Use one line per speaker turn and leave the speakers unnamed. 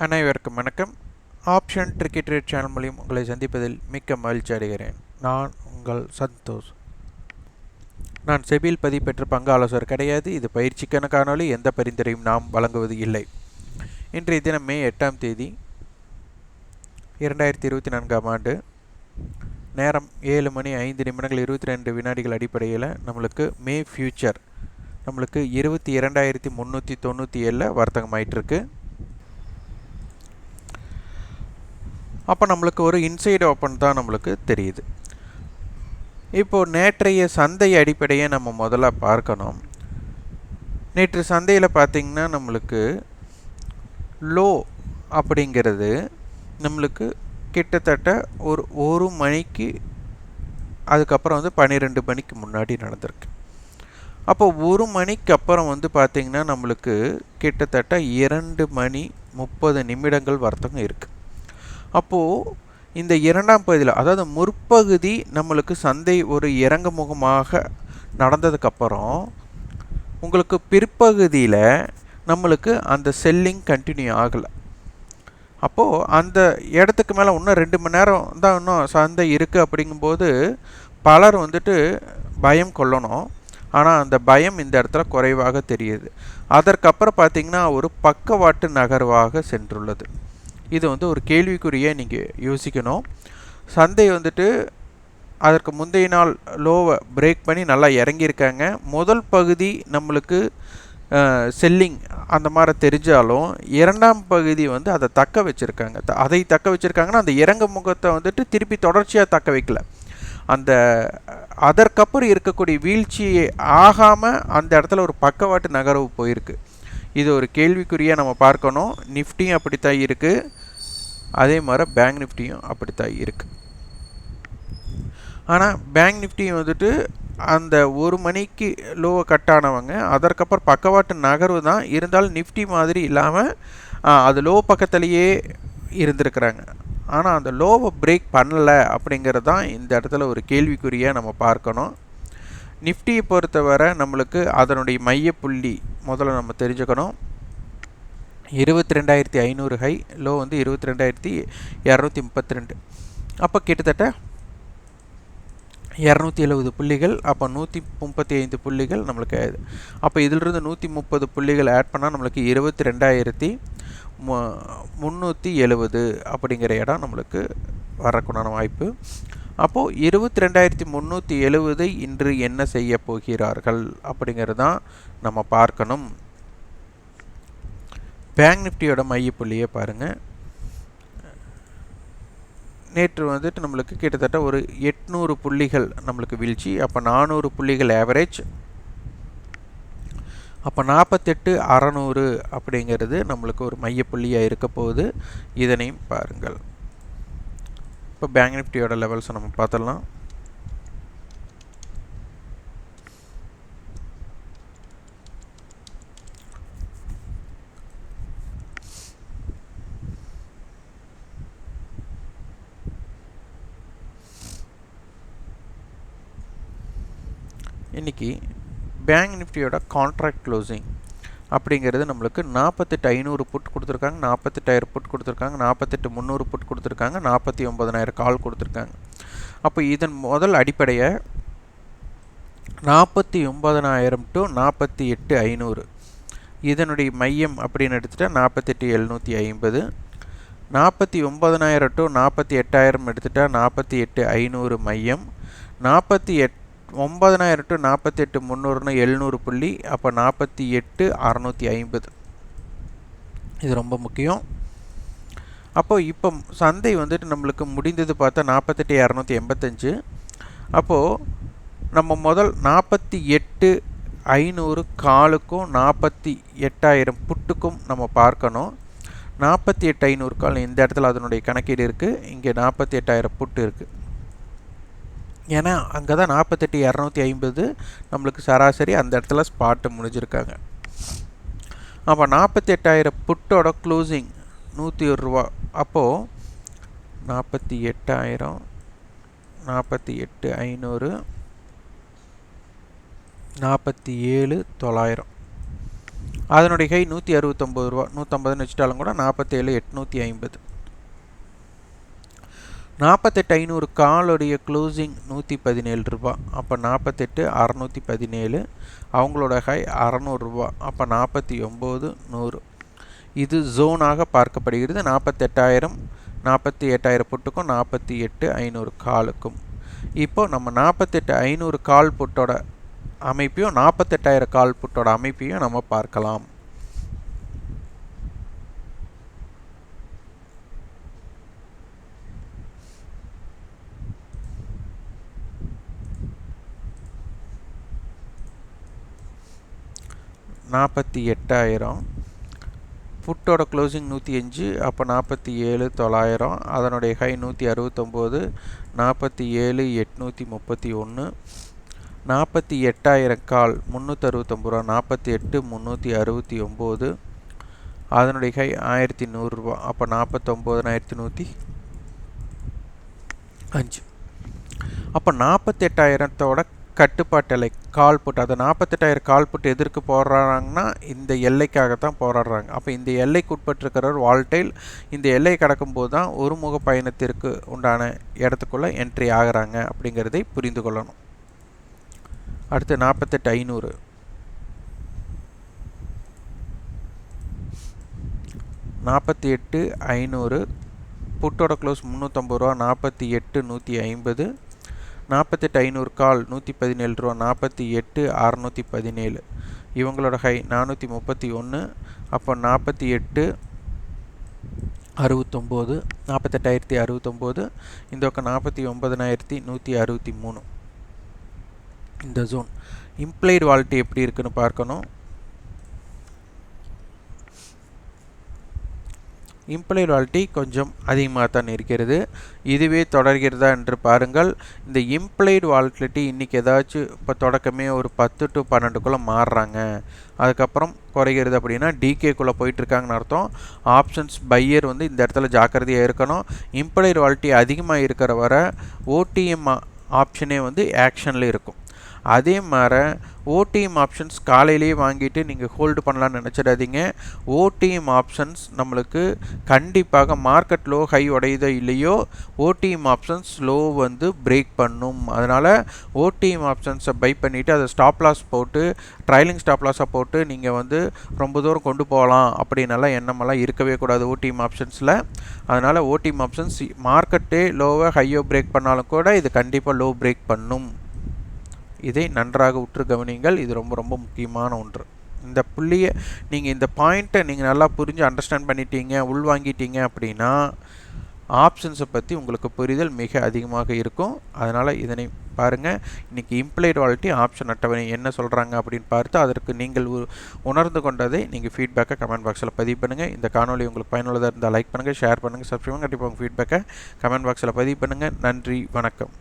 அனைவருக்கும் வணக்கம். Option tricky trade channel மூலியம் உங்களை சந்திப்பதில் மிக்க மகிழ்ச்சி அடைகிறேன். நான் உங்கள் சந்தோஷ். நான் செபியில் பதிவு பெற்ற பங்கு ஆலோசகர் கிடையாது. இது பயிற்சிக்கான காணொலி. எந்த பரிந்துரையும் நாம் வழங்குவது இல்லை. இன்றைய தினம் மே 8ஆம் தேதி 2024ஆம் ஆண்டு. நேரம் 7 மணி 5 நிமிடங்கள் 22 வினாடிகள் அடிப்படையில் நம்மளுக்கு மே ஃபியூச்சர் நம்மளுக்கு 22,397 வர்த்தகமாயிட்டிருக்கு. அப்போ நம்மளுக்கு ஒரு இன்சைடு ஓப்பன் தான் நம்மளுக்கு தெரியுது. இப்போது நேற்றைய சந்தை அடிப்படையை நம்ம முதல்ல பார்க்கணும். நேற்று சந்தையில் பார்த்திங்கன்னா நம்மளுக்கு லோ அப்படிங்கிறது நம்மளுக்கு கிட்டத்தட்ட ஒரு மணிக்கு அதுக்கப்புறம் 12 மணிக்கு முன்னாடி நடந்திருக்கு. அப்போ 1 மணிக்கு அப்புறம் பார்த்திங்கன்னா நம்மளுக்கு கிட்டத்தட்ட 2 மணி 30 நிமிடங்கள் வர்த்தகம் இருக்குது. அப்போது இந்த இரண்டாம் பகுதியில், அதாவது முற்பகுதி நம்மளுக்கு சந்தை ஒரு இறங்குமுகமாக நடந்ததுக்கப்புறம் உங்களுக்கு பிற்பகுதியில் நம்மளுக்கு அந்த செல்லிங் கண்டினியூ ஆகலை. அப்போது அந்த இடத்துக்கு மேலே இன்னும் 2 மணி நேரம் தான் இன்னும் சந்தை இருக்குது. அப்படிங்கும்போது பலர் பயம் கொள்ளணும். ஆனால் அந்த பயம் இந்த இடத்துல குறைவாக தெரியுது. அதற்கப்புறம் பார்த்திங்கன்னா ஒரு பக்கவாட்டு நகர்வாக சென்றுள்ளது. இது ஒரு கேள்விக்குறியை நீங்கள் யோசிக்கணும். சந்தை அதற்கு முந்தைய நாள் லோவை பிரேக் பண்ணி நல்லா இறங்கியிருக்காங்க. முதல் பகுதி நம்மளுக்கு செல்லிங் அந்த மாதிரி தெரிஞ்சாலும் இரண்டாம் பகுதி அதை தக்க வச்சுருக்காங்க. அதை தக்க வச்சுருக்காங்கன்னா அந்த இறங்கு முகத்தை திருப்பி தொடர்ச்சியாக தக்க வைக்கல. அதற்கப்புறம் இருக்கக்கூடிய வீழ்ச்சி ஆகாமல் அந்த இடத்துல ஒரு பக்கவாட்டு நகர்வு போயிருக்கு. இது ஒரு கேள்விக்குறியாக நம்ம பார்க்கணும். நிஃப்டியும் அப்படித்தான் இருக்குது, அதே மாதிரி பேங்க் நிஃப்டியும் அப்படித்தான் இருக்குது. ஆனால் பேங்க் நிஃப்டியும் அந்த 1 மணிக்கு லோவை கட்டானவங்க அதற்கப்புறம் பக்கவாட்டு நகர்வு தான் இருந்தாலும் நிஃப்டி மாதிரி இல்லாமல் அது லோ பக்கத்துலேயே இருந்திருக்கிறாங்க. ஆனால் அந்த லோவை பிரேக் பண்ணலை அப்படிங்கிறது தான் இந்த இடத்துல ஒரு கேள்விக்குறியாக நம்ம பார்க்கணும். நிஃப்டியை பொறுத்தவரை நம்மளுக்கு அதனுடைய மையப்புள்ளி முதல்ல நம்ம தெரிஞ்சுக்கணும். 22,500 ஹை, லோ 22,232. அப்போ கிட்டத்தட்ட 270 புள்ளிகள். அப்போ 135 புள்ளிகள் நம்மளுக்கு ஆகுது. அப்போ இதிலிருந்து 130 புள்ளிகள் ஆட் பண்ணால் நம்மளுக்கு 22,370 அப்படிங்கிற இடம் நம்மளுக்கு வரக்குண்டான வாய்ப்பு. அப்போது 22,370 இன்று என்ன செய்ய போகிறார்கள் அப்படிங்கிறது தான் நம்ம பார்க்கணும். பேங்க் நிஃப்டியோட மையப்புள்ளியை பாருங்கள். நேற்று நம்மளுக்கு கிட்டத்தட்ட ஒரு 800 புள்ளிகள் நம்மளுக்கு வீழ்ச்சி. அப்போ 400 புள்ளிகள் ஆவரேஜ். அப்போ 48,600 அப்படிங்கிறது நம்மளுக்கு ஒரு மையப்புள்ளியாக இருக்க போகுது. இதனையும் பாருங்கள். இப்போ பேங்க் நிஃப்டியோட லெவல்ஸை நம்ம பார்த்துடலாம். இன்றைக்கி பேங்க் நிஃப்டியோட கான்ட்ராக்ட் க்ளோசிங் அப்படிங்கிறது நம்மளுக்கு 48,500 புட் கொடுத்துருக்காங்க, 48,000 புட் கொடுத்துருக்காங்க, 48,300 புட் கொடுத்துருக்காங்க, 49,000 கால் கொடுத்துருக்காங்க. அப்போ இதன் முதல் அடிப்படையை 49,000 டு 48,500 இதனுடைய மையம் அப்படின்னு எடுத்துகிட்டா 48,750. 49,000 டு 48,000 எடுத்துகிட்டா 48,500 மையம். 49,000 டு 48,300 700 புள்ளி. அப்போ 48,650. இது ரொம்ப முக்கியம். அப்போது இப்போ சந்தை நம்மளுக்கு முடிந்தது பார்த்தா 48,285. அப்போது நம்ம முதல் 48,500 காலுக்கும் 48,000 புட்டுக்கும் நம்ம பார்க்கணும். 48,500 கால் இந்த இடத்துல அதனுடைய கணக்கீடு இருக்குது. இங்கே 48,000 புட்டு இருக்குது. ஏன்னா அங்கே தான் 48,250 நம்மளுக்கு சராசரி அந்த இடத்துல ஸ்பாட்டு முடிஞ்சிருக்காங்க. அப்போ 48,000 புட்டோட க்ளோசிங் 101 ரூபா. அப்போது 48,000 48,500 47,900 அதனுடைய ஹை 169 ரூபா, 150ன்னு வச்சுட்டாலும் கூட 47,850. 48,500 காலுடைய க்ளோசிங் 117 ரூபா, அப்போ 48,617. அவங்களோட ஹை 600 ரூபா, அப்போ 49,100. இது ஜோனாக பார்க்கப்படுகிறது. 48,000 48,000 புட்டுக்கும் 48,500 காலுக்கும். இப்போ நம்ம 48,500 கால் புட்டோட அமைப்பையும் 48,000 கால் புட்டோட அமைப்பையும் நம்ம பார்க்கலாம். புட்டோட க்ளோசிங் 105, அப்போ 47,900. அதனுடைய ஹை 169, 47,831. 48,000 கால் 369 ரூபா, 48,369. அதனுடைய ஹை 1,100 ரூபா, அப்போ 49,105. அப்போ 48,000தோட கட்டுப்பாட்டு எல்லை கால் புட்டு, அதை 48,000 கால் புட்டு எதற்கு போடுறாங்கன்னா இந்த எல்லைக்காகத்தான் போராடுறாங்க. அப்போ இந்த எல்லைக்கு உட்பட்டிருக்கிற வால்டைல் இந்த எல்லை கடக்கும்போது தான் ஒரு முக பயணத்திற்கு உண்டான இடத்துக்குள்ளே என்ட்ரி ஆகிறாங்க அப்படிங்கிறதை புரிந்து கொள்ளணும். அடுத்து 48,500. 48,500 புட்டோட க்ளோஸ் 350 ரூபா, 48,150. 48,500 கால் 117 ரூபா, 48,617. இவங்களோட ஹை 431, அப்போ 48,069, 48,069. இந்த பக்கம் 49,163. இந்த ஜோன் இம்ப்ளைடு வால்யூட்டி எப்படி இருக்குன்னு பார்க்கணும். இம்ப்ளைடு வால்யூட்டி கொஞ்சம் அதிகமாக தான் இருக்கிறது. இதுவே தொடர்கிறதா என்று பாருங்கள். இந்த இம்ப்ளைடு வால்யூட்டி இன்றைக்கி ஏதாச்சும் இப்போ தொடக்கமே ஒரு 10 to 12க்குள்ளே மாறுறாங்க, அதுக்கப்புறம் குறைகிறது அப்படின்னா டிகேக்குள்ளே போயிட்டுருக்காங்கன்னு அர்த்தம். ஆப்ஷன்ஸ் பையர் வந்து இந்த இடத்துல ஜாக்கிரதையாக இருக்கணும். இம்ப்ளைடு வால்யூட்டி அதிகமாக இருக்கிற வர ஓடிஎம் ஆப்ஷனே வந்து ஆக்ஷனில் இருக்கும். அதே மாதிரி ஓடிஎம் ஆப்ஷன்ஸ் காலையிலேயே வாங்கிட்டு நீங்கள் ஹோல்டு பண்ணலான்னு நினச்சிடாதீங்க. ஓடிஎம் ஆப்ஷன்ஸ் நம்மளுக்கு கண்டிப்பாக மார்க்கெட் லோ ஹை உடையதோ இல்லையோ ஓடிஎம் ஆப்ஷன்ஸ் லோ வந்து பிரேக் பண்ணும். அதனால் ஓடிஎம் ஆப்ஷன்ஸை பை பண்ணிவிட்டு அதை ஸ்டாப் லாஸ் போட்டு ட்ரைலிங் ஸ்டாப் லாஸாக போட்டு நீங்கள் வந்து ரொம்ப தூரம் கொண்டு போகலாம் அப்படின்னலாம் எண்ணமெல்லாம் இருக்கவே கூடாது ஓடிஎம் ஆப்ஷன்ஸில். அதனால் ஓடிஎம் ஆப்ஷன்ஸ் மார்க்கெட்டே லோவை ஹையோ பிரேக் பண்ணாலும் கூட இது கண்டிப்பாக லோ பிரேக் பண்ணும். இதை நன்றாக உற்று கவனிங்கள். இது ரொம்ப ரொம்ப முக்கியமான ஒன்று. இந்த புள்ளியை நீங்கள் இந்த பாயிண்ட்டை நீங்கள் நல்லா புரிஞ்சு அண்டர்ஸ்டாண்ட் பண்ணிட்டீங்க, உள்வாங்கிட்டீங்க அப்படின்னா ஆப்ஷன்ஸை பற்றி உங்களுக்கு புரிதல் மிக அதிகமாக இருக்கும். அதனால் இதனை பாருங்கள். இன்றைக்கி இம்ப்ளைடு வால்யூட்டி ஆப்ஷன் அட்டவணை என்ன சொல்கிறாங்க அப்படின்னு பார்த்து அதற்கு நீங்கள் உணர்ந்து கொண்டதை நீங்கள் ஃபீட்பேக்கை கமெண்ட் பாக்ஸில் பதிவு பண்ணுங்கள். இந்த காணொலி உங்களுக்கு பயனுள்ளதாக இருந்தால் லைக் பண்ணுங்கள், ஷேர் பண்ணுங்கள், சப்ஸ்கிரைப் பண்ணுங்கள். கண்டிப்பாக உங்கள் ஃபீட்பேக்கை கமெண்ட் பாக்ஸில் பதிவு பண்ணுங்கள். நன்றி, வணக்கம்.